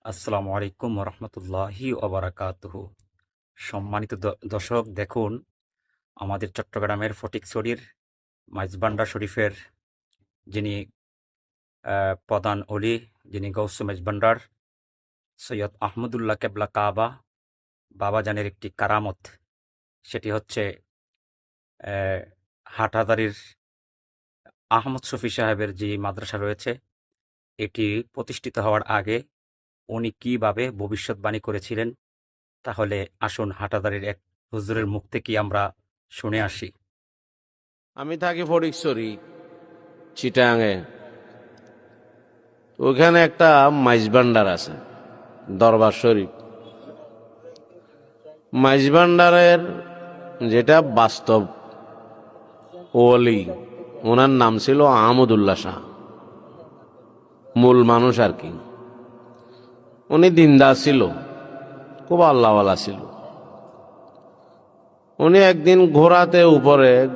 আসসালামু আলাইকুম রহমতুল্লাহি ওবরাকাতুহু। সম্মানিত দর্শক, দেখুন আমাদের চট্টগ্রামের ফটিকছড়ির মাইজবান্ডা শরীফের যিনি প্রধান অলি, যিনি গৌসে মেজবান্ডার সৈয়দ আহমদুল্লাহ কেবলা কাবা বাবাজানের একটি কারামত। সেটি হচ্ছে হাটহাজারীর আহমদ শফি সাহেবের যে মাদ্রাসা রয়েছে, এটি প্রতিষ্ঠিত হওয়ার আগে উনি কিভাবে ভবিষ্যৎবাণী করেছিলেন, তাহলে আসুন হাটহাজারীর এক হুজুরের মুখ থেকে আমরা শুনে আসি। আমি থাকি ফটিকছড়ি চিটাঙে। ওখানে একটা মাইজভান্ডার আছে, দরবার শরীফ। মাইজভান্ডারের যেটা বাস্তব ওলি, ওনার নাম ছিল আহমদুল্লাহ শাহ, মূল মানুষ আর কি। উনি দিনদার ছিল, খুব আল্লাহওয়ালা ছিল। উনি একদিন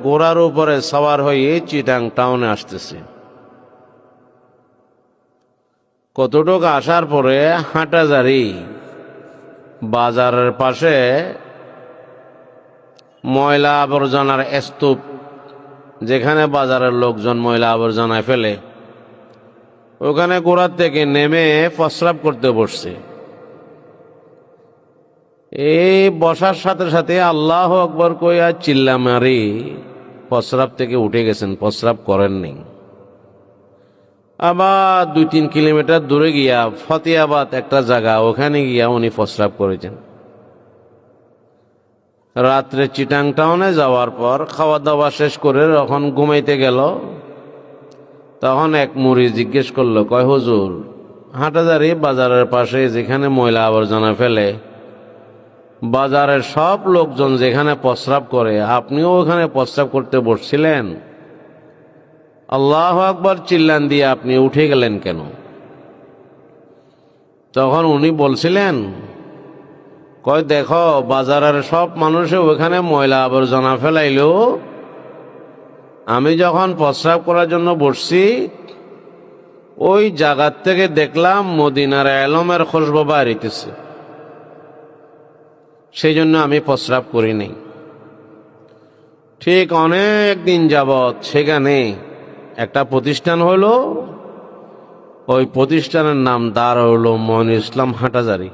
ঘোড়ার উপরে সওয়ার হয়ে চিটাং টাউনে আসতেছে। কতটুকু আসার পরে হাটহাজারী বাজারের পাশে ময়লা আবর্জনার স্তূপ, যেখানে বাজারের লোকজন ময়লা আবর্জনায় ফেলে, ওখানে গোড়ার থেকে নেমে প্রস্রাব করতে বসছে। এই বসার সাথে সাথে আল্লাহ আকবর কইয়া চিল্লা মারি প্রস্রাব থেকে উঠে গেছেন, প্রস্রাব করেননি। আবার 2-3 কিলোমিটার দূরে গিয়া ফতেয়াবাদ একটা জায়গা, ওখানে গিয়া উনি প্রস্রাব করেছেন। রাত্রে চিটাং টাউনে যাওয়ার পর খাওয়া দাওয়া শেষ করে যখন ঘুমাইতে গেল, তখন এক মুড়ি জিজ্ঞেস করলো, কয় হুজুর, হাটহাজারী বাজারের পাশে যেখানে ময়লা আবর্জনা ফেলে, বাজারের সব লোকজন যেখানে প্রস্রাব করে, আপনিও ওখানে প্রস্রাব করতে বসছিলেন, আল্লাহু আকবার চিল্লান দিয়ে আপনি উঠে গেলেন কেন? তখন উনি বলছিলেন, কয় দেখো, বাজারের সব মানুষে ওখানে ময়লা আবর্জনা ফেলাইলেও আমি যখন প্রস্রাব করার জন্য বসছি, ওই জায়গার থেকে দেখলাম মদিনার এলমের খুশবু বাইরিতেছে, সেই জন্য আমি প্রস্রাব করিনি। ঠিক অনেক দিন যাবৎ সেখানে একটা প্রতিষ্ঠান হলো, ওই প্রতিষ্ঠানের নাম দারুল উলুম মঈনুল ইসলাম হাটহাজারী।